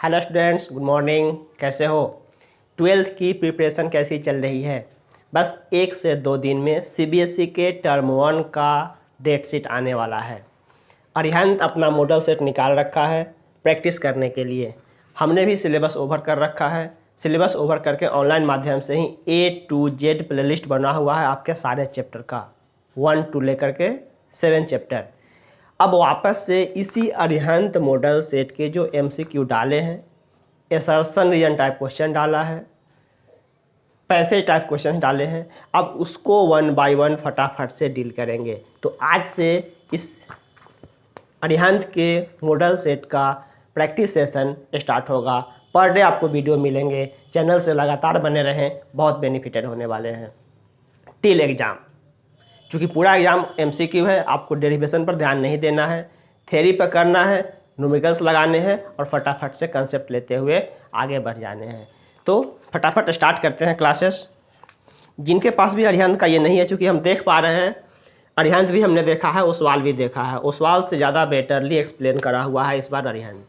Hello students, good morning. कैसे हो? 12th की प्रिपरेशन कैसी चल रही है? बस 1 से 2 दिन में सीबीएसई के टर्म 1 का डेट शीट आने वाला है। अरिहंत अपना मॉडल सेट निकाल रखा है प्रैक्टिस करने के लिए। हमने भी सिलेबस ओवर कर रखा है। सिलेबस ओवर करके ऑनलाइन माध्यम से ही A to Z प्लेलिस्ट बना हुआ है आपके सारे चैप्टर का, 1 to लेकर के 7 चैप्टर। अब वापस से इसी अरिहंत मॉडल सेट के जो MCQ डाले हैं, एसर्शन रीजन टाइप क्वेश्चन डाला है, पैसेज टाइप क्वेश्चन डाले हैं, अब उसको 1 बाय 1 फटाफट से डील करेंगे। तो आज से इस अरिहंत के मॉडल सेट का प्रैक्टिस सेशन स्टार्ट होगा। पर डे आपको वीडियो मिलेंगे। चैनल से लगातार बने रहें, बहुत बेनिफिटेड होने वाले हैं टिल एग्ज़ाम। चूँकि पूरा एग्ज़ाम MCQ है, आपको डेरिवेशन पर ध्यान नहीं देना है, थ्योरी पर करना है, न्यूमेरिकल्स लगाने हैं और फटाफट से कंसेप्ट लेते हुए आगे बढ़ जाने हैं। तो फटाफट स्टार्ट करते हैं क्लासेस। जिनके पास भी अरिहंत का ये नहीं है, चूँकि हम देख पा रहे हैं अरिहंत भी हमने देखा है, ओसवाल भी देखा है। ओसवाल से ज़्यादा बेटरली एक्सप्लेन करा हुआ है इस बार अरिहंत,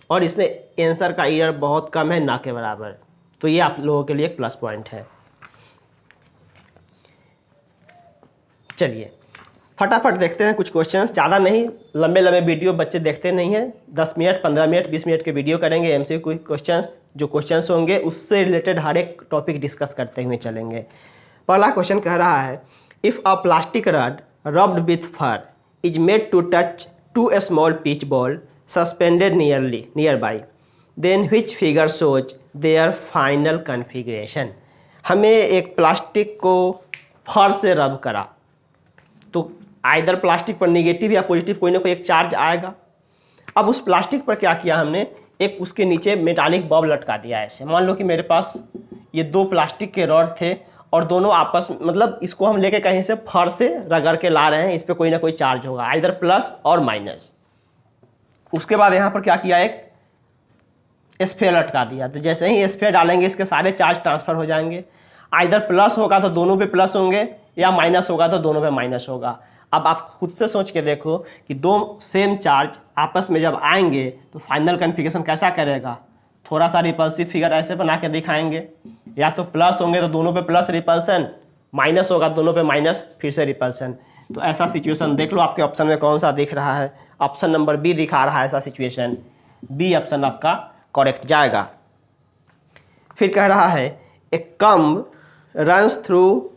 और इसमें आंसर का एरर बहुत कम है, ना के बराबर। तो ये आप लोगों के लिए एक प्लस पॉइंट है। चलिए फटाफट देखते हैं कुछ क्वेश्चंस। ज़्यादा नहीं, लंबे लंबे वीडियो बच्चे देखते नहीं हैं। 10 मिनट, 15 मिनट, 20 मिनट के वीडियो करेंगे। MCQ क्वेश्चंस जो क्वेश्चंस होंगे उससे रिलेटेड हर एक टॉपिक डिस्कस करते हुए चलेंगे। पहला क्वेश्चन कह रहा है, if a plastic rod rubbed with fur is made to touch 2 small pith ball suspended nearby, then which figure shows their final configuration. हमें एक प्लास्टिक को फर से रब करा, तो आइदर प्लास्टिक पर नेगेटिव या पॉजिटिव कोई ना कोई एक चार्ज आएगा। अब उस प्लास्टिक पर क्या किया हमने, एक उसके नीचे मेटालिक बॉब लटका दिया। ऐसे मान लो कि मेरे पास ये 2 प्लास्टिक के रॉड थे और दोनों आपस में, मतलब इसको हम लेके कहीं से फर से रगड़ के ला रहे हैं, इस पर कोई ना कोई चार्ज होगा, आइदर प्लस और माइनस। उसके बाद यहाँ पर क्या किया, एक स्फीयर लटका दिया। तो जैसे ही स्फीयर डालेंगे इसके सारे चार्ज ट्रांसफर हो जाएंगे। आइदर प्लस होगा तो दोनों पे प्लस होंगे, या माइनस होगा तो दोनों पे माइनस होगा। अब आप खुद से सोच के देखो कि 2 सेम चार्ज आपस में जब आएंगे तो फाइनल कन्फिग्रेशन कैसा करेगा। थोड़ा सा रिपल्सिव फिगर ऐसे बना के दिखाएंगे, या तो प्लस होंगे तो दोनों पे प्लस रिपल्सन, माइनस होगा दोनों पे माइनस फिर से रिपल्सन। तो ऐसा सिचुएशन देख लो आपके ऑप्शन में कौन सा दिख रहा है। ऑप्शन नंबर बी दिखा रहा है ऐसा सिचुएशन। बी ऑप्शन आपका करेक्ट जाएगा। फिर कह रहा है, A comb runs through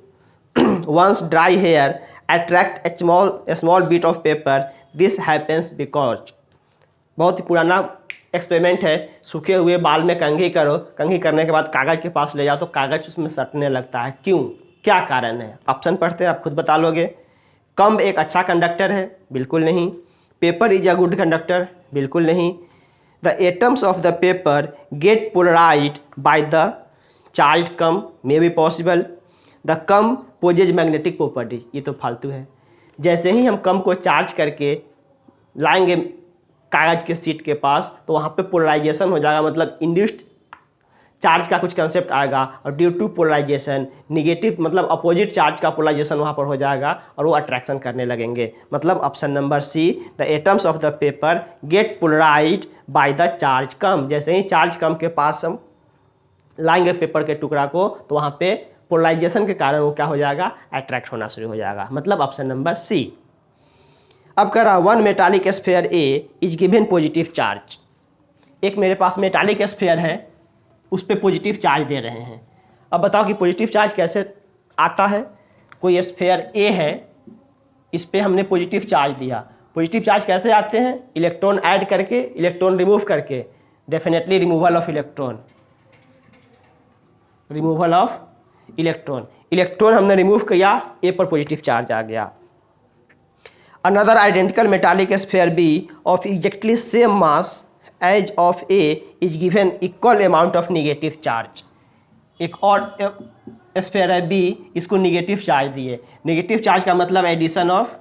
one's dry hair attract a small bit of paper. This happens because, बहुत ही पुराना एक्सपेरिमेंट है। सूखे हुए बाल में कंघी करो, कंघी करने के बाद कागज़ के पास ले जाओ तो कागज़ उसमें सटने लगता है। क्यों, क्या कारण है? ऑप्शन पढ़ते हैं, आप खुद बता लोगे। कम्ब एक अच्छा कंडक्टर है, बिल्कुल नहीं। Paper is a good conductor, बिल्कुल नहीं। The atoms of the paper get polarised by the charge comb, may be possible. The comb possesses magnetic properties, ये तो फालतू है। जैसे ही हम कम को चार्ज करके लाएंगे कागज़ के सीट के पास तो वहाँ पे पोलराइजेशन हो जाएगा, मतलब इंड्यूस्ड चार्ज का कुछ कंसेप्ट आएगा, और ड्यू टू पोलराइजेशन निगेटिव मतलब अपोजिट चार्ज का पोलराइजेशन वहाँ पर हो जाएगा और वो अट्रैक्शन करने लगेंगे। मतलब option number C, the atoms of the paper get polarised by the charge comb. जैसे ही चार्ज कम के पास हम लाएंगे पेपर के टुकड़ा को तो वहाँ पे पोलराइजेशन के कारण वो क्या हो जाएगा, अट्रैक्ट होना शुरू हो जाएगा। मतलब ऑप्शन नंबर सी। अब कह रहा, 1 metallic sphere A is given positive charge. एक मेरे पास मेटालिक स्फीयर है, उस पर पॉजिटिव चार्ज दे रहे हैं। अब बताओ कि पॉजिटिव चार्ज कैसे आता है। कोई स्फीयर ए है, इस पर हमने पॉजिटिव चार्ज दिया। पॉजिटिव चार्ज कैसे आते हैं, इलेक्ट्रॉन ऐड करके, इलेक्ट्रॉन रिमूव करके। Definitely removal of electron, removal of electron. Electron हमने रिमूव किया, ए पर पॉजिटिव चार्ज आ गया। Another identical metallic sphere B of exactly same mass as of A is given equal amount of negative charge. एक और sphere है B, इसको negative charge दिए। नेगेटिव चार्ज का मतलब एडिशन ऑफ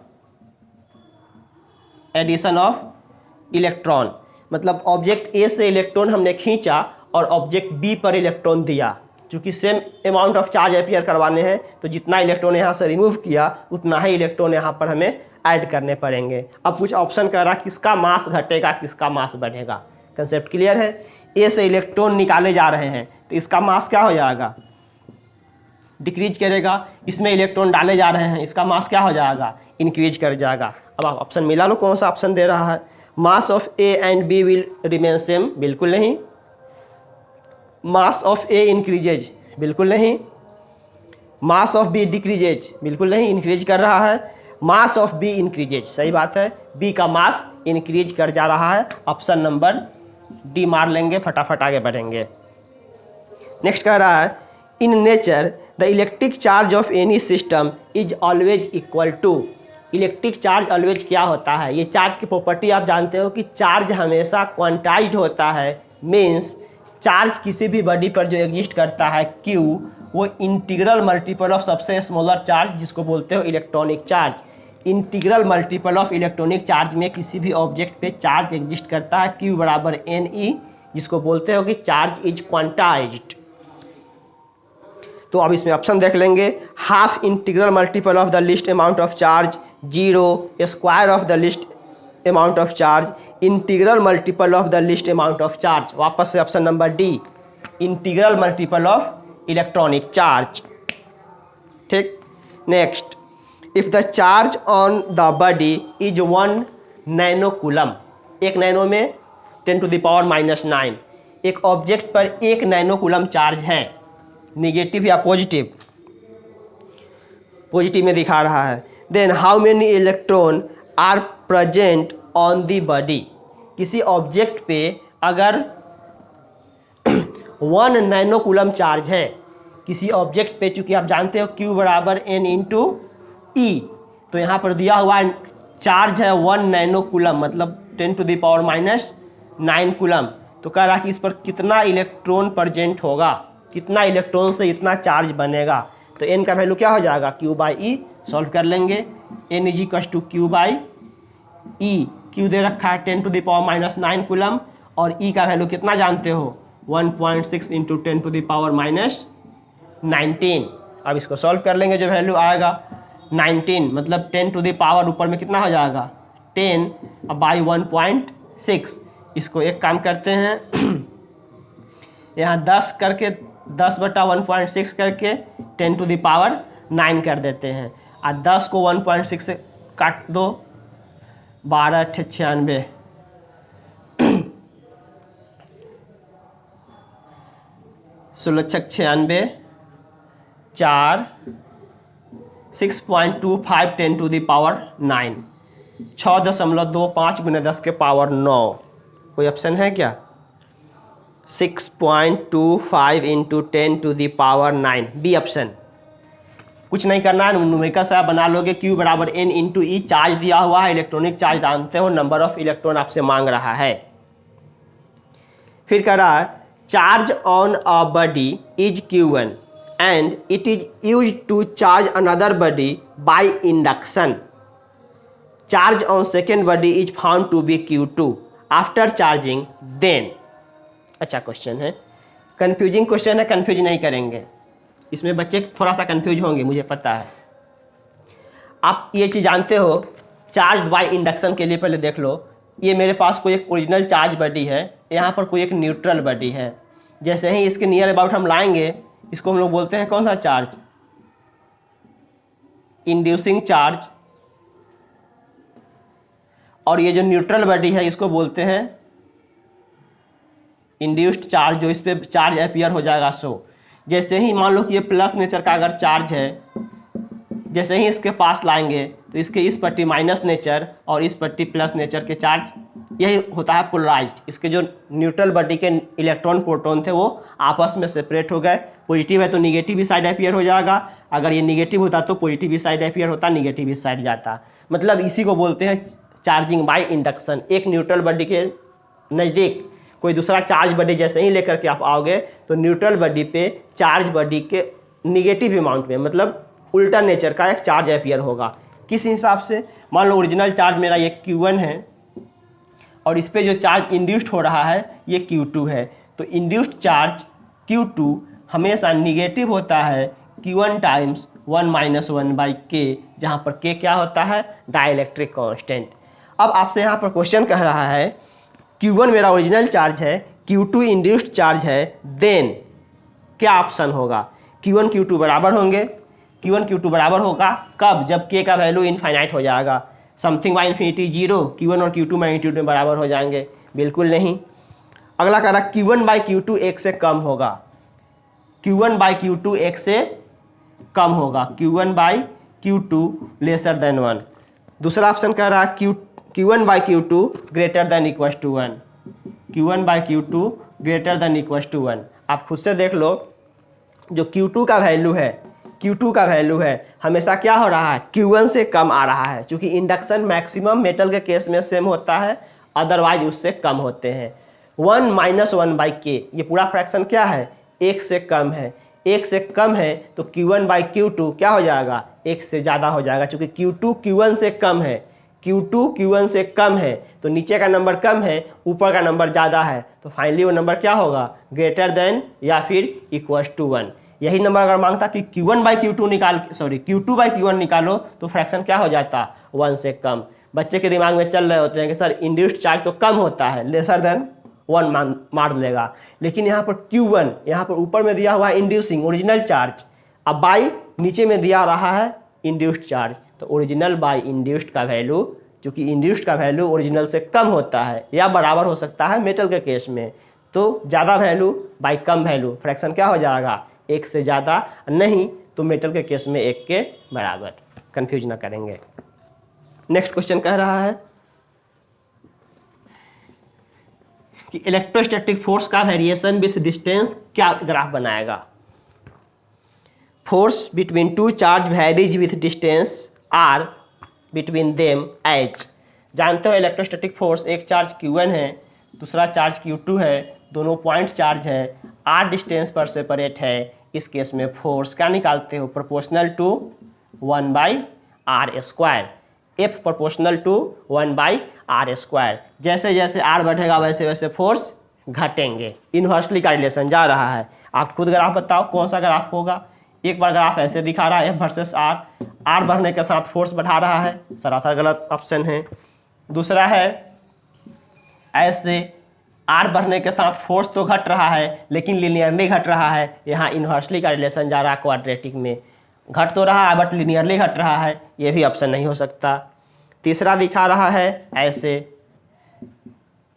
इलेक्ट्रॉन। मतलब ऑब्जेक्ट ए से इलेक्ट्रॉन हमने खींचा और ऑब्जेक्ट बी पर इलेक्ट्रॉन दिया। चूँकि same amount of charge appear करवाने हैं तो जितना इलेक्ट्रॉन यहाँ से रिमूव किया उतना ही इलेक्ट्रॉन यहाँ पर हमें ऐड करने पड़ेंगे। अब कुछ ऑप्शन कह रहा किसका मास घटेगा, किसका मास बढ़ेगा। कंसेप्ट क्लियर है। ए से इलेक्ट्रॉन निकाले जा रहे हैं तो इसका मास क्या हो जाएगा, डिक्रीज करेगा। इसमें इलेक्ट्रॉन डाले जा रहे हैं, इसका मास क्या हो जाएगा, इंक्रीज कर जाएगा। अब आप ऑप्शन मिला लो कौन सा ऑप्शन दे रहा है। Mass of A and B will remain same, बिल्कुल नहीं। मास ऑफ ए इंक्रीजेज, बिल्कुल नहीं। मास ऑफ बी डिक्रीजेज, बिल्कुल नहीं, इंक्रीज कर रहा है। मास ऑफ बी इंक्रीजेज, सही बात है, बी का मास इंक्रीज कर जा रहा है। ऑप्शन नंबर डी मार लेंगे, फटाफट आगे बढ़ेंगे। नेक्स्ट कह रहा है in nature the electric charge of any system is always equal to. Electric charge always क्या होता है, ये चार्ज की प्रॉपर्टी आप जानते हो कि चार्ज हमेशा क्वांटाइज्ड होता है। मीन्स चार्ज किसी भी बॉडी पर जो एग्जिस्ट करता है Q, वो इंटीग्रल मल्टीपल ऑफ सबसे स्मॉलर चार्ज जिसको बोलते हो electronic charge. Integral multiple of electronic charge में किसी भी ऑब्जेक्ट पे चार्ज एग्जिस्ट करता है Q बराबर NE, जिसको बोलते हो कि चार्ज इज क्वांटाइज्ड। तो अब इसमें ऑप्शन देख लेंगे। Half integral multiple of the least amount of charge, 0 square of the least amount of charge, integral multiple of the least amount of charge. वापस से option number D, integral multiple of electronic charge. ठीक, next, if the charge on the body is 1 nano coulomb, 1 nano में 10⁻⁹, एक object पर 1 nano coulomb charge है, negative या positive, positive में दिखा रहा है। Then how many electron are present on the body. किसी ऑब्जेक्ट पे अगर 1 नैनो कूलम चार्ज है, किसी ऑब्जेक्ट पे, चूंकि आप जानते हो Q बराबर N इंटू E, तो यहाँ पर दिया हुआ चार्ज है 1 नैनो कूलम, मतलब 10⁻⁹ कूलम। तो कह रहा कि इस पर कितना इलेक्ट्रॉन प्रेजेंट होगा, कितना इलेक्ट्रॉन से इतना चार्ज बनेगा। तो n का वैल्यू क्या हो जाएगा, Q/E। सॉल्व कर लेंगे। n = Q/E, Q दे रखा है 10⁻⁹ कूलम, और E का वैल्यू कितना जानते हो, 1.6 × 10⁻⁹। अब इसको सॉल्व कर लेंगे, जो वैल्यू आएगा 19, मतलब 10 ऊपर में कितना हो जाएगा 10 बाई 1.6। इसको एक काम करते हैं, यहाँ 10 करके 10/1.6 करके 10⁻⁹ कर देते हैं, और 10 को 1.6 से काट दो, 12 × 96, 16×96, 4, 6.25 10⁻⁹, 6.25 × 10⁻⁹। कोई ऑप्शन है क्या, 6.25 × 10⁻⁹, बी ऑप्शन। कुछ नहीं करना है, न्यूमेरिकल से आप बना लोगे। Q बराबर N इंटू E, चार्ज दिया हुआ है, इलेक्ट्रॉनिक चार्ज जानते हो, नंबर ऑफ इलेक्ट्रॉन आपसे मांग रहा है। फिर कह रहा है charge on a body is Q1 and it is use to charge another body by induction. Charge on second body is found to be Q2 after charging then. अच्छा question है, कंफ्यूजिंग क्वेश्चन है, confuse नहीं करेंगे, इसमें बच्चे थोड़ा सा confuse होंगे, मुझे पता है। आप ये चीज़ जानते हो, चार्ज बाय इंडक्शन के लिए पहले देख लो। ये मेरे पास कोई एक ओरिजिनल चार्ज बॉडी है, यहाँ पर कोई एक न्यूट्रल बॉडी है। जैसे ही इसके नियर अबाउट हम लाएंगे, इसको हम लोग बोलते हैं कौन सा चार्ज, इंड्यूसिंग चार्ज। और ये जो न्यूट्रल बॉडी है, इसको बोलते हैं इंड्यूस्ड चार्ज, जो इस पे चार्ज अपीयर हो जाएगा। सो जैसे ही मान लो कि ये प्लस नेचर का अगर चार्ज है, जैसे ही इसके पास लाएंगे तो इसके इस पट्टी माइनस नेचर और इस पट्टी प्लस नेचर के चार्ज, यही होता है पोलराइज्ड। इसके जो न्यूट्रल बॉडी के इलेक्ट्रॉन प्रोटॉन थे वो आपस में सेपरेट हो गए। पॉजिटिव है तो निगेटिव ही साइड अपीयर हो जाएगा, अगर ये निगेटिव होता तो पॉजिटिव ही साइड अपीयर होता, निगेटिव ही साइड जाता। मतलब इसी को बोलते हैं चार्जिंग बाय इंडक्शन। एक न्यूट्रल बॉडी के नज़दीक कोई दूसरा चार्ज बॉडी जैसे ही लेकर के आप आओगे तो न्यूट्रल बॉडी पे चार्ज बॉडी के निगेटिव अमाउंट में, मतलब उल्टा नेचर का एक चार्ज अपीयर होगा। किस हिसाब से, मान लो ओरिजिनल चार्ज मेरा ये Q1 है और इस पे जो चार्ज इंड्यूस्ड हो रहा है ये Q2 है, तो इंड्यूस्ड चार्ज Q2 हमेशा निगेटिव होता है Q1 टाइम्स 1 - 1/K, जहाँ पर K क्या होता है, डाइलेक्ट्रिक कांस्टेंट। अब आपसे यहाँ पर क्वेश्चन कह रहा है Q1 मेरा ओरिजिनल चार्ज है, Q2 इंड्यूस्ड चार्ज है, देन क्या ऑप्शन होगा? Q1 Q2 बराबर होंगे। Q1 Q2 बराबर होगा कब? जब K का वैल्यू इनफाइनाइट हो जाएगा। समथिंग बाई इन्फिनिटी 0, Q1 और Q2 मैग्नीट्यूड में बराबर हो जाएंगे? बिल्कुल नहीं। अगला कह रहा Q1 बाई Q2 एक से कम होगा। Q1 बाई Q2 एक से कम होगा। Q1 by Q2 lesser than 1। दूसरा ऑप्शन कह रहा Q1 by Q2 greater than equal to 1। Q1 by Q2 greater than equal to 1। आप खुद से देख लो, जो Q2 का वैल्यू है, Q2 का वैल्यू है हमेशा क्या हो रहा है? Q1 से कम आ रहा है, क्योंकि इंडक्शन मैक्सिमम मेटल के केस में सेम होता है, अदरवाइज उससे कम होते हैं। 1 माइनस 1 बाई के, ये पूरा फ्रैक्शन क्या है? एक से कम है। एक से कम है तो Q1 बाई Q2 क्या हो जाएगा? एक से ज़्यादा हो जाएगा, क्योंकि Q2 Q1 से कम है। Q2 Q1 से कम है तो नीचे का नंबर कम है, ऊपर का नंबर ज़्यादा है, तो फाइनली वो नंबर क्या होगा? ग्रेटर देन या फिर इक्वल टू 1। यही नंबर अगर मांगता कि Q1 by Q2 Q2 by Q1 निकालो तो फ्रैक्शन क्या हो जाता? 1 से कम। बच्चे के दिमाग में चल रहे होते हैं कि सर इंड्यूस्ड चार्ज तो कम होता है, लेसर देन 1 मार लेगा, लेकिन यहाँ पर Q1, यहाँ पर ऊपर में दिया हुआ है इंड्यूसिंग ओरिजिनल चार्ज, अब बाई नीचे में दिया रहा है इंड्यूस्ड चार्ज, तो ओरिजिनल बाई इंड्यूस्ड का वैल्यू, क्योंकि इंड्यूस्ड का वैल्यू ओरिजिनल से कम होता है या बराबर हो सकता है मेटल के केस में, तो ज़्यादा value by come value, fraction क्या हो जाएगा? एक से ज़्यादा, नहीं तो मेटल के केस में एक के बराबर। कंफ्यूज ना करेंगे। नेक्स्ट क्वेश्चन कह रहा है कि इलेक्ट्रोस्टैटिक फोर्स का वेरिएशन विथ डिस्टेंस क्या ग्राफ बनाएगा? Force between two charge varies with distance r between them एच। जानते हो इलेक्ट्रोस्टैटिक फोर्स, एक चार्ज Q1 है, दूसरा चार्ज Q2 है, दोनों पॉइंट चार्ज है, r डिस्टेंस पर सेपरेट है। इस केस में फोर्स क्या निकालते हो? Proportional to 1 by are square. F proportional to 1 by are square. जैसे जैसे r बढ़ेगा वैसे वैसे फोर्स घटेंगे। इन्वर्सली का रिलेशन जा रहा है। आप खुद ग्राफ बताओ कौन सा ग्राफ होगा? एक बार ग्राफ ऐसे दिखा रहा है F वर्सेस R बढ़ने के साथ फोर्स बढ़ा रहा है, सरासर गलत ऑप्शन है। दूसरा है ऐसे R बढ़ने के साथ फोर्स तो घट रहा है लेकिन लिनियरली घट रहा है, यहाँ इन्वर्सली का रिलेशन जा रहा है क्वाड्रेटिक में, घट तो रहा है बट लिनियरली घट रहा है, ये भी ऑप्शन नहीं हो सकता। तीसरा दिखा रहा है ऐसे,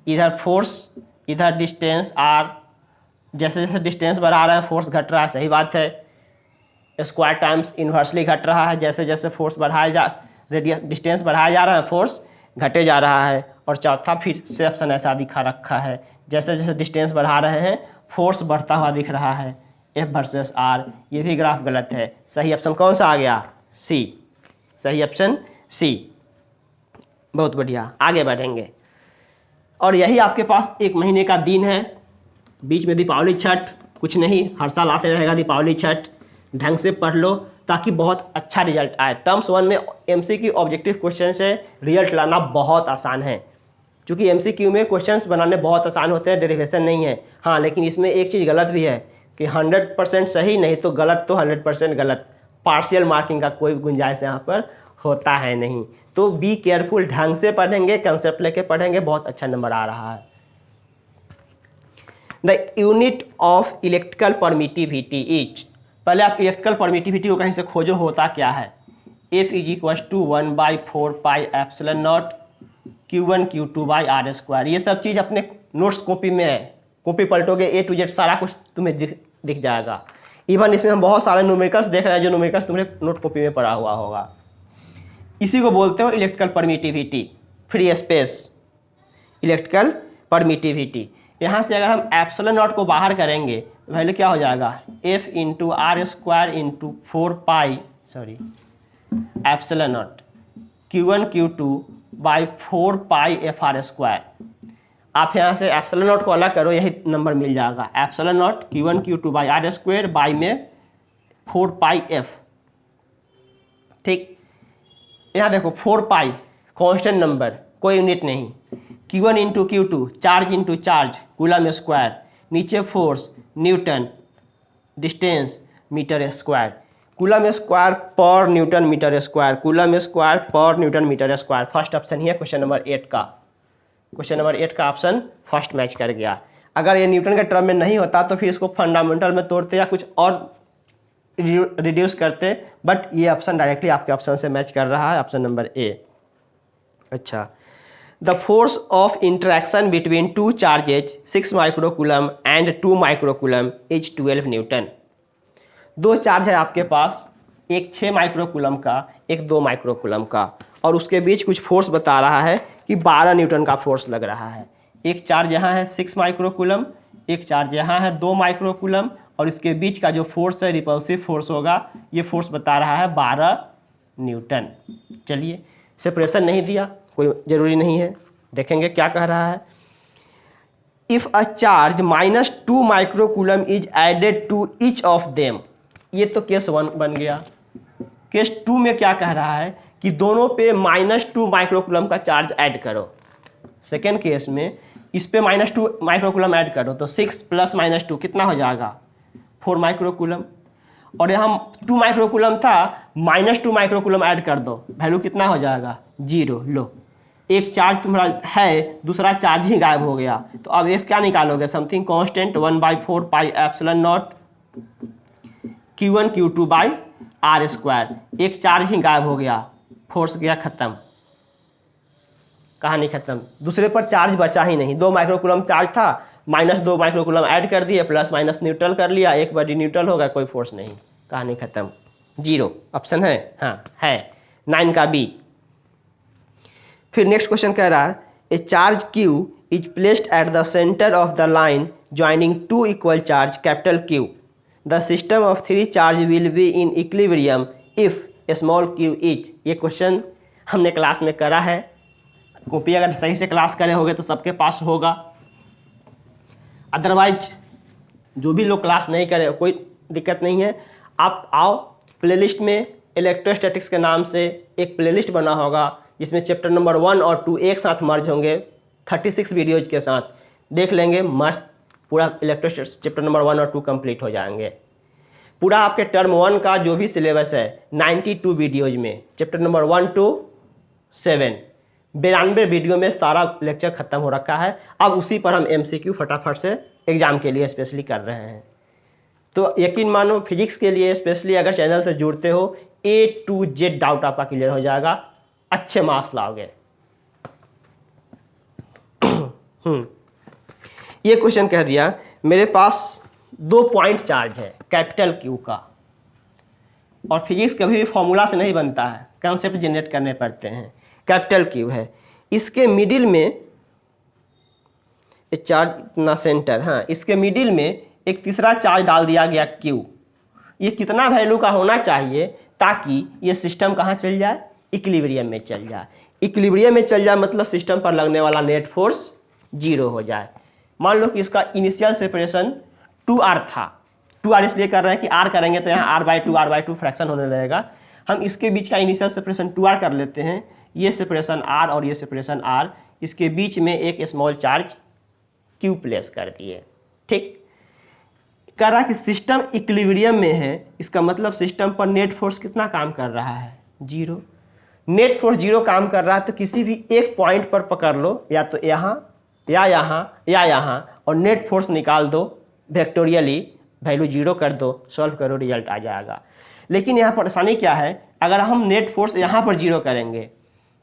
इधर फोर्स इधर डिस्टेंस R, जैसे जैसे डिस्टेंस बढ़ा रहा है फोर्स घट रहा है, सही बात है। स्क्वायर टाइम्स इन्वर्सली घट रहा है, जैसे जैसे फोर्स रेडियस डिस्टेंस बढ़ाया जा रहा है फोर्स घटे जा रहा है। और चौथा फिर से ऑप्शन ऐसा दिखा रखा है, जैसे जैसे डिस्टेंस बढ़ा रहे हैं फोर्स बढ़ता हुआ दिख रहा है, F वर्सेस R। ये भी ग्राफ गलत है। सही ऑप्शन कौन सा आ गया? सी। सही ऑप्शन सी। बहुत बढ़िया, आगे बढ़ेंगे। और यही आपके पास 1 महीने का दिन है, बीच में दीपावली छठ, कुछ नहीं, हर साल आते रहेगा दीपावली छठ। ढंग से पढ़ लो ताकि बहुत अच्छा रिजल्ट आए। टर्म्स 1 में MCQ ऑब्जेक्टिव क्वेश्चन से रिजल्ट लाना बहुत आसान है, क्योंकि MCQ में क्वेश्चंस बनाने बहुत आसान होते हैं, डेरिवेशन नहीं है। हाँ, लेकिन इसमें एक चीज़ गलत भी है कि 100% सही नहीं तो गलत, तो 100% गलत, पार्शियल मार्किंग का कोई गुंजाइश यहाँ पर होता है नहीं। तो बी केयरफुल, ढंग से पढ़ेंगे, कंसेप्ट लेके पढ़ेंगे, बहुत अच्छा नंबर आ रहा है। The unit of electrical permittivity is, पहले आप इलेक्ट्रिकल परमिटिविटी को कहीं से खोजो, होता क्या है? F is equal to 1/4 pi epsilon not Q1 Q2 by are square. ये सब चीज़ अपने नोट्स कॉपी में है, कॉपी पलटोगे A to Z सारा कुछ तुम्हें दिख जाएगा। इवन इसमें हम बहुत सारे न्यूमेरिकल्स देख रहे हैं, जो न्यूमेरिकल्स तुमने नोट कॉपी में पढ़ा हुआ होगा। इसी को बोलते हो electrical permittivity, free space, electrical permittivity. यहाँ से अगर हम एप्सिलॉन नॉट को बाहर करेंगे तो वैल्यू क्या हो जाएगा? F into r square into 4 pi epsilon not Q1 Q2 by 4 pi FR square. आप यहाँ से एप्सिलॉन नॉट को अलग करो, यही नंबर मिल जाएगा। Epsilon not Q1 Q2 by are square by में 4 पाई F। ठीक, यहाँ देखो 4 पाई कॉन्स्टेंट नंबर, कोई यूनिट नहीं। Q1 into Q2 charge into charge coulomb square, नीचे force newton, distance metre square, coulomb square पर newton metre square, coulomb square पर newton metre square. First option ही है क्वेश्चन नंबर 8 का। Question number 8 का option first match कर गया। अगर ये न्यूटन के टर्म में नहीं होता तो फिर इसको फंडामेंटल में तोड़ते या कुछ और रिड्यूस करते, बट ये ऑप्शन डायरेक्टली आपके ऑप्शन से मैच कर रहा है, ऑप्शन नंबर ए। अच्छा, the force of interaction between two charges 6 microcoulomb and 2 microcoulomb is 12 Newton. दो चार्ज है आपके पास, एक 6 माइक्रोकूलम का, एक 2 माइक्रोकूलम का, और उसके बीच कुछ फोर्स बता रहा है कि 12 न्यूटन का फोर्स लग रहा है। एक चार्ज यहाँ है 6 माइक्रोकूलम, एक चार्ज यहाँ है 2 माइक्रोकूलम, और इसके बीच का जो फोर्स है रिपल्सिव फोर्स होगा, ये फोर्स बता रहा है 12 न्यूटन। चलिए, सेपरेशन नहीं दिया, कोई ज़रूरी नहीं है, देखेंगे क्या कह रहा है। If a charge -2 microcoulomb is added to each of them, ये तो केस 1 बन गया। केस 2 में क्या कह रहा है कि दोनों पे -2 माइक्रोकूलम का चार्ज ऐड करो। सेकेंड केस में इस पे -2 माइक्रोकूलम ऐड करो तो 6 + -2 कितना हो जाएगा, 4 माइक्रोकूलम। और यहाँ 2 माइक्रोकूलम था, -2 माइक्रोकूलम ऐड कर दो, वैल्यू कितना हो जाएगा, 0। लो, एक चार्ज तुम्हारा है, दूसरा चार्ज ही गायब हो गया, तो अब F क्या निकालोगे, something constant 1/4 pi epsilon not Q1 Q2 by r²। एक चार्ज ही गायब हो गया, फोर्स गया खत्म, कहानी खत्म। दूसरे पर चार्ज बचा ही नहीं, 2 माइक्रोकूलम चार्ज था, -2 माइक्रोकूलम ऐड कर दिए, प्लस माइनस न्यूट्रल कर लिया, एक बार न्यूट्रल होगा, कोई फोर्स नहीं, कहानी खत्म, 0। ऑप्शन है, हाँ है, 9 का बी। फिर नेक्स्ट क्वेश्चन कह रहा है, ए charge Q is placed at the centre of the line joining 2 equal charge capital Q। The system of 3 charge will be in equilibrium if small q is. ये question हमने class में करा है, copy अगर सही से क्लास करे होगे तो सबके पास होगा, अदरवाइज जो भी लोग क्लास नहीं करे कोई दिक्कत नहीं है, आप आओ प्लेलिस्ट में इलेक्ट्रोस्टैटिक्स के नाम से एक प्लेलिस्ट बना होगा जिसमें चैप्टर नंबर 1 और 2 एक साथ मर्ज होंगे 36 वीडियोज के साथ, देख लेंगे, मस्त पूरा इलेक्ट्रोस्टैटिक्स चैप्टर नंबर 1 और 2 कंप्लीट हो जाएंगे। पूरा आपके टर्म 1 का जो भी सिलेबस है 92 वीडियोज में, चैप्टर नंबर 1 to 7 92 वीडियो में सारा लेक्चर खत्म हो रखा है। अब उसी पर हम MCQ फटाफट से एग्जाम के लिए स्पेशली कर रहे हैं। तो यकीन मानो फिजिक्स के लिए स्पेशली अगर चैनल से जुड़ते हो A to Z डाउट आपका क्लियर हो जाएगा, अच्छे मार्क्स लाओगे। ये क्वेश्चन कह दिया, मेरे पास 2 पॉइंट चार्ज है कैपिटल Q का, और फिजिक्स कभी भी फॉर्मूला से नहीं बनता है, कंसेप्ट जनरेट करने पड़ते हैं। कैपिटल Q है, इसके मिडिल में चार्ज इतना सेंटर, हाँ, इसके मिडिल में एक तीसरा चार्ज डाल दिया गया Q। ये कितना वैल्यू का होना चाहिए ताकि ये सिस्टम कहाँ चल जाए, इक्विलिब्रियम में चल जाए। इक्विलिब्रियम में चल जाए मतलब सिस्टम पर लगने वाला नेट फोर्स 0 हो जाए। मान लो कि इसका इनिशियल सेपरेशन 2r था, 2r इसलिए कर रहे हैं कि r करेंगे तो यहाँ r/2 फ्रैक्शन होने लगेगा। हम इसके बीच का इनिशियल सेपरेशन 2r कर लेते हैं, ये सेपरेशन r और ये सेपरेशन r, इसके बीच में एक स्मॉल चार्ज Q प्लेस कर दिए। ठीक, कह रहा है कि सिस्टम इक्विलिब्रियम में है, इसका मतलब सिस्टम पर नेट फोर्स कितना काम कर रहा है, 0। नेट फोर्स 0 काम कर रहा है तो किसी भी एक पॉइंट पर पकड़ लो, या तो यहाँ या यहाँ या यहाँ, और नेट फोर्स निकाल दो, वेक्टोरियली वैल्यू 0 कर दो, सॉल्व करो, रिजल्ट आ जाएगा। लेकिन यहाँ परेशानी क्या है, अगर हम नेट फोर्स यहाँ पर 0 करेंगे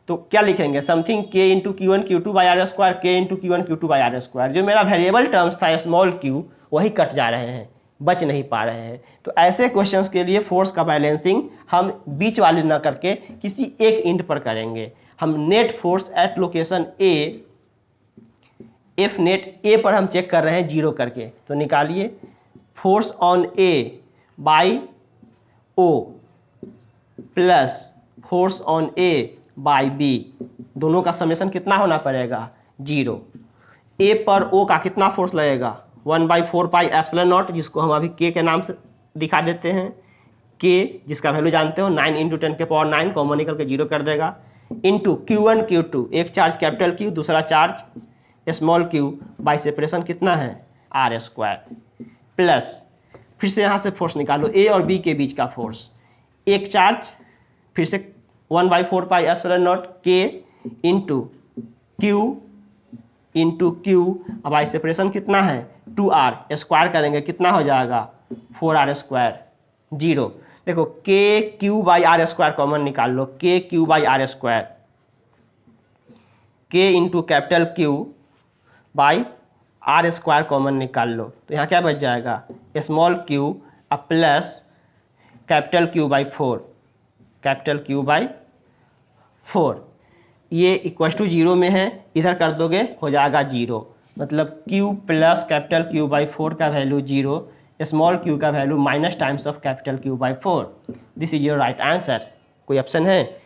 तो क्या लिखेंगे, something K × Q1 Q2 by r², K × Q1 Q2 by r²। जो मेरा वेरिएबल टर्म्स था स्मॉल q, वही कट जा रहे हैं, बच नहीं पा रहे हैं। तो ऐसे क्वेश्चंस के लिए फोर्स का बैलेंसिंग हम बीच वाले ना करके किसी एक इंड पर करेंगे। हम net force at location A, F net A पर हम चेक कर रहे हैं 0 करके, तो निकालिए force on A by O plus force on A by B, दोनों का समेशन कितना होना पड़ेगा, 0। A पर O का कितना फोर्स लगेगा, 1/4 पाई एप्सिलॉन नॉट, जिसको हम अभी K के नाम से दिखा देते हैं, K जिसका वैल्यू जानते हो 9 × 10⁹ कॉमन निकल के 0 कर देगा, इंटू Q1 Q2, एक चार्ज कैपिटल Q, दूसरा charge small q, by separation कितना है, r², प्लस फिर से यहाँ से फोर्स निकालो A और B के बीच का फोर्स, एक चार्ज फिर से 1/4 pi epsilon not K into Q into Q, अब आई सेपरेशन कितना है 2r, स्क्वायर करेंगे कितना हो जाएगा 4r स्क्वायर, 0। देखो K Q by are square common निकाल लो, K Q by are square, K into capital Q by are square common निकाल लो, तो यहाँ क्या बच जाएगा स्मॉल क्यू अब plus capital Q by 4, capital Q by 4, ये इक्वल टू 0 में है, इधर कर दोगे हो जाएगा 0, मतलब q plus capital Q by 4 का वैल्यू 0, स्मॉल q का value minus times of capital Q by 4, this is your right answer. कोई ऑप्शन है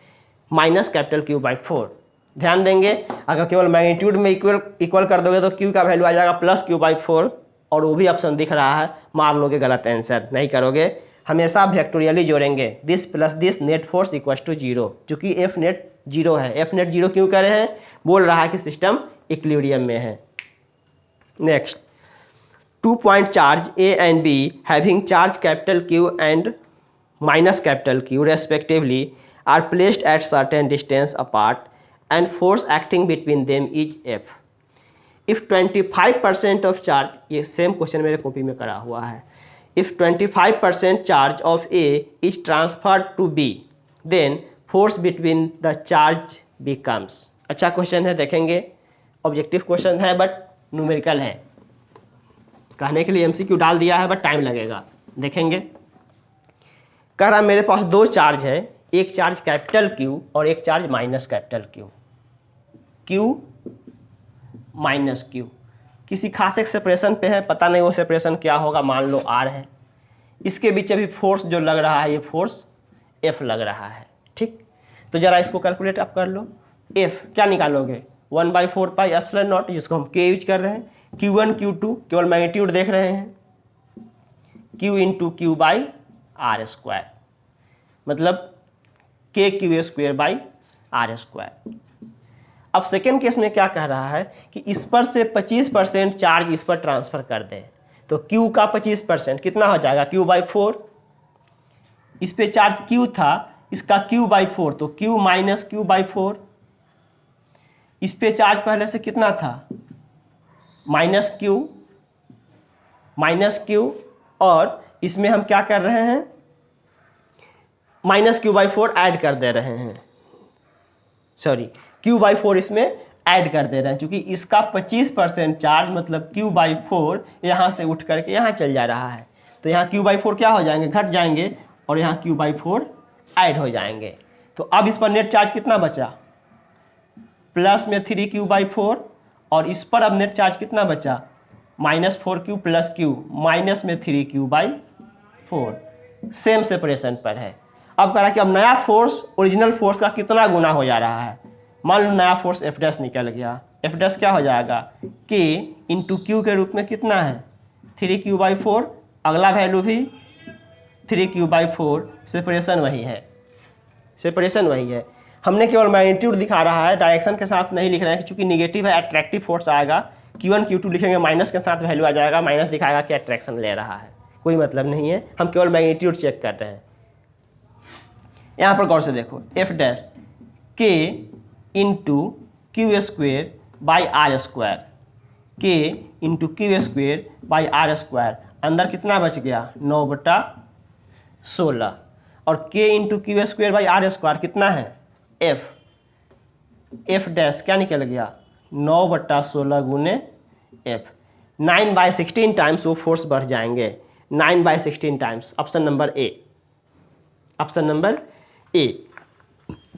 माइनस कैपिटल क्यू बाई 4। ध्यान देंगे अगर केवल मैग्नीट्यूड में इक्वल कर दोगे तो q का वैल्यू आ जाएगा प्लस क्यू बाई 4, और वो भी ऑप्शन दिख रहा है, मार लोगे गलत आंसर, नहीं करोगे, हमेशा वेक्टोरियली जोड़ेंगे, this plus this net force equal to 0, चूँकि एफ नेट 0 है, एफ नेट 0 क्यों करे हैं, बोल रहा है कि सिस्टम इक्विलिब्रियम में है। Next 2 point charge A and B having charge capital Q and minus capital Q respectively are placed at certain distance apart and force acting between them is F. If 25% of charge, ये same question मेरे copy में करा हुआ है, if 25% charge of A is transferred to B, then force between the charge becomes। अच्छा question है, देखेंगे, objective question है बट न्यूमेरिकल है, कहने के लिए एमसीक्यू डाल दिया है बट टाइम लगेगा, देखेंगे। कह रहा मेरे पास दो चार्ज है, एक चार्ज कैपिटल Q और एक charge minus capital Q, Q minus Q, किसी खास एक सेपरेशन पे है, पता नहीं वो सेपरेशन क्या होगा, मान लो R है, इसके बीच अभी फोर्स जो लग रहा है ये फोर्स F लग रहा है, ठीक। तो जरा इसको कैलकुलेट आप कर लो, F क्या निकालोगे 1/4 पाई एप्सिलॉन नॉट, जिसको हम K यूज कर रहे हैं, Q1 Q2 केवल मैग्नीट्यूड देख रहे हैं, Q into Q by are square, मतलब K Q square by are square. अब सेकेंड केस में क्या कह रहा है कि इस पर से 25% चार्ज इस पर ट्रांसफर कर दे, तो Q का 25% कितना हो जाएगा Q बाई 4, इस पे चार्ज Q था, इसका Q बाई 4, तो Q माइनस Q बाई 4, इस पे चार्ज पहले से कितना था माइनस Q, और इसमें हम क्या कर रहे हैं माइनस Q बाई 4 ऐड कर दे रहे हैं, सॉरी Q बाई 4 इसमें ऐड कर दे रहे हैं, क्योंकि इसका 25% चार्ज मतलब Q बाई 4 यहाँ से उठ करके यहाँ चल जा रहा है, तो यहाँ Q बाई 4 क्या हो जाएंगे, घट जाएंगे, और यहाँ Q बाई 4 ऐड हो जाएंगे। तो अब इस पर नेट चार्ज कितना बचा, प्लस में 3Q बाई 4, और इस पर अब नेट चार्ज कितना बचा minus 4Q plus Q, minus में 3Q बाई 4, सेम सेपरेशन पर है। अब कह रहा कि अब नया फोर्स ओरिजिनल फोर्स का कितना गुना हो जा रहा है, मान लो नया फोर्स एफ डैश निकल गया, एफ डैश क्या हो जाएगा K इंटू क्यू के रूप में कितना है 3Q बाई 4, अगला वैल्यू भी 3Q बाई 4, सेपरेशन वही है, सेपरेशन वही है, हमने केवल मैग्नीट्यूड दिखा रहा है, डायरेक्शन के साथ नहीं लिख रहे हैं, चूंकि निगेटिव है अट्रैक्टिव फोर्स आएगा, Q1 Q2 लिखेंगे माइनस के साथ वैल्यू आ जाएगा, माइनस दिखाएगा कि अट्रैक्शन ले रहा है, कोई मतलब नहीं है, हम केवल मैग्नीट्यूड चेक कर रहे हैं। यहाँ पर गौर से देखो F dash K into Q square by are square, K into Q square by are square, अंदर कितना बच गया 9/16, और K into Q square by are square कितना है एफ डैश क्या निकल गया 9/16 गुने एफ, 9/16 टाइम्स वो फोर्स बढ़ जाएंगे, 9/16 times, option number A, option number A.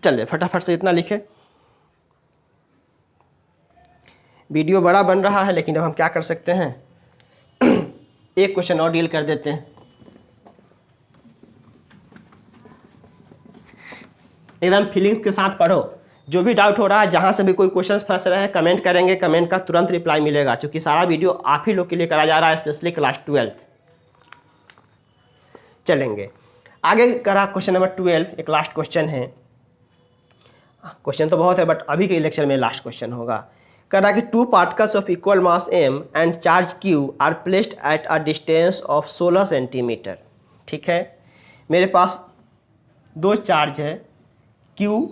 चलिए फटाफट से इतना लिखे, वीडियो बड़ा बन रहा है लेकिन अब हम क्या कर सकते हैं एक क्वेश्चन और डील कर देते हैं, एकदम फीलिंग्स के साथ पढ़ो, जो भी डाउट हो रहा है, जहाँ से भी कोई क्वेश्चन फंस रहे हैं कमेंट करेंगे, कमेंट का तुरंत रिप्लाई मिलेगा, क्योंकि सारा वीडियो आप ही लोग के लिए करा जा रहा है, स्पेशली क्लास 12। चलेंगे आगे करा क्वेश्चन नंबर 12, एक लास्ट क्वेश्चन है, क्वेश्चन तो बहुत है बट अभी के लेक्चर में लास्ट क्वेश्चन होगा। कह रहा कि 2 particles of equal mass m and charge q are placed at a distance of 16 centimetre. ठीक है, मेरे पास दो चार्ज है q,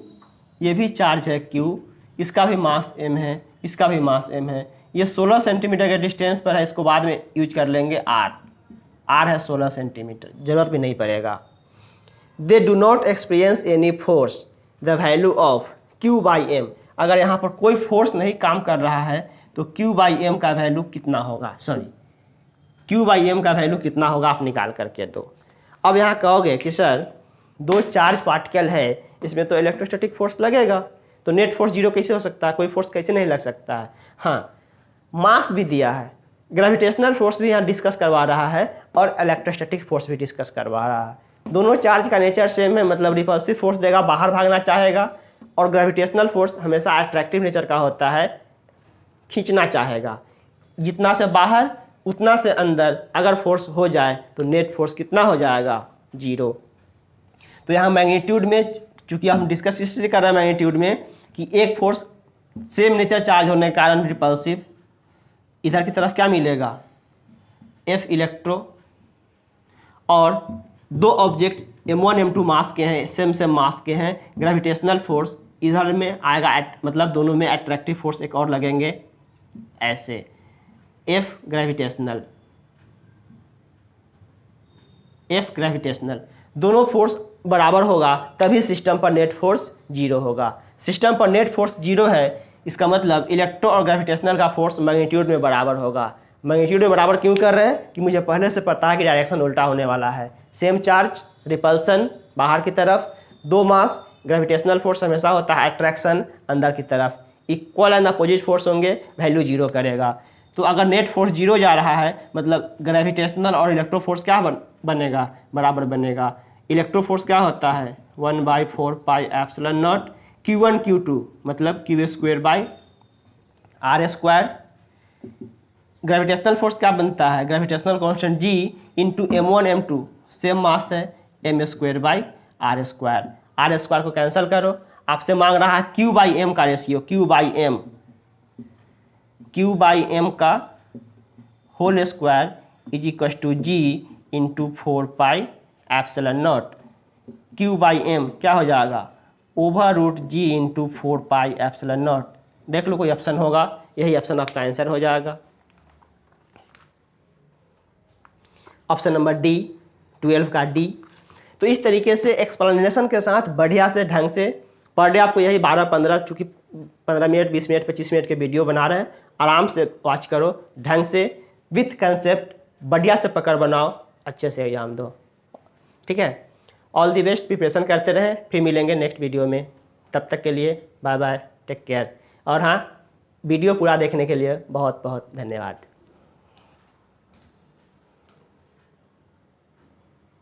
ये भी चार्ज है q, इसका भी मास m है, इसका भी मास m है। ये 16 सेंटीमीटर के डिस्टेंस पर है, इसको बाद में यूज कर लेंगे r है 16 सेंटीमीटर, जरूरत भी नहीं पड़ेगा। They do not experience any force, the value of q by M. अगर यहाँ पर कोई फोर्स नहीं काम कर रहा है तो q बाई एम का वैल्यू कितना होगा, q बाई एम का वैल्यू कितना होगा आप निकाल करके दो। अब यहाँ कहोगे कि सर दो चार्ज पार्टिकल है, इसमें तो इलेक्ट्रोस्टैटिक फोर्स लगेगा, तो नेट फोर्स जीरो कैसे हो सकता है, कोई फोर्स कैसे नहीं लग सकता है। हाँ, मास भी दिया है, ग्रेविटेशनल फोर्स भी यहाँ डिस्कस करवा रहा है और इलेक्ट्रोस्टैटिक फोर्स भी डिस्कस करवा रहा है। दोनों चार्ज का नेचर सेम है, मतलब रिपल्सिव फोर्स देगा, बाहर भागना चाहेगा, और ग्रेविटेशनल फोर्स हमेशा अट्रैक्टिव नेचर का होता है, खींचना चाहेगा। जितना से बाहर उतना से अंदर अगर फोर्स हो जाए तो नेट फोर्स कितना हो जाएगा, जीरो। तो यहाँ मैग्नीट्यूड में, चूंकि हम डिस्कस इसलिए कर रहे हैं मैग्नीट्यूड में कि एक फोर्स सेम नेचर चार्ज होने के कारण रिपल्सिव, इधर की तरफ क्या मिलेगा, F इलेक्ट्रो, और दो ऑब्जेक्ट m1 m2 मास के हैं, सेम मास के हैं, ग्रेविटेशनल फोर्स इधर में आएगा, मतलब दोनों में अट्रैक्टिव फोर्स एक और लगेंगे ऐसे, F ग्रेविटेशनल, दोनों फोर्स बराबर होगा तभी सिस्टम पर नेट फोर्स जीरो होगा। सिस्टम पर नेट फोर्स जीरो है, इसका मतलब इलेक्ट्रो और ग्रेविटेशनल का फोर्स मैग्नीट्यूड में बराबर होगा। मैग्नीट्यूड में बराबर क्यों कर रहे हैं कि मुझे पहले से पता है कि डायरेक्शन उल्टा होने वाला है। सेम चार्ज, रिपल्सन बाहर की तरफ, दो मास, ग्रेविटेशनल फोर्स हमेशा होता है अट्रैक्शन अंदर की तरफ, इक्वल एंड अपोजिट फोर्स होंगे, वैल्यू जीरो करेगा। तो अगर नेट फोर्स जीरो जा रहा है मतलब ग्रेविटेशनल और इलेक्ट्रो फोर्स क्या बनेगा, बराबर बनेगा। इलेक्ट्रो फोर्स क्या होता है 1/4 pi epsilon not Q1 Q2, मतलब Q स्क्वायर बाई R स्क्वायर। ग्रेविटेशनल फोर्स क्या बनता है, gravitational constant G into m1 m2, same mass है, m square by R square. R square को कैंसिल करो, आपसे मांग रहा है Q बाई M का रेशियो, Q बाई M का whole square is equal to G into 4 pi epsilon naught. Q by M क्या हो जाएगा, over root G into 4 pi epsilon not. देख लो कोई ऑप्शन होगा, यही ऑप्शन आपका आंसर हो जाएगा। ऑप्शन नंबर डी, 12 का डी। तो इस तरीके से एक्सप्लेनेशन के साथ बढ़िया से ढंग से पर डे आपको यही 12-15, चूँकि 15 मिनट 20 मिनट 25 मिनट के वीडियो बना रहे हैं, आराम से वॉच करो, ढंग से विथ कंसेप्ट बढ़िया से पकड़ बनाओ, अच्छे से एग्जाम दो, ठीक है। ऑल दी बेस्ट, प्रिपरेशन करते रहें, फिर मिलेंगे नेक्स्ट वीडियो में। तब तक के लिए बाय बाय, टेक केयर। और हाँ, वीडियो पूरा देखने के लिए बहुत बहुत धन्यवाद।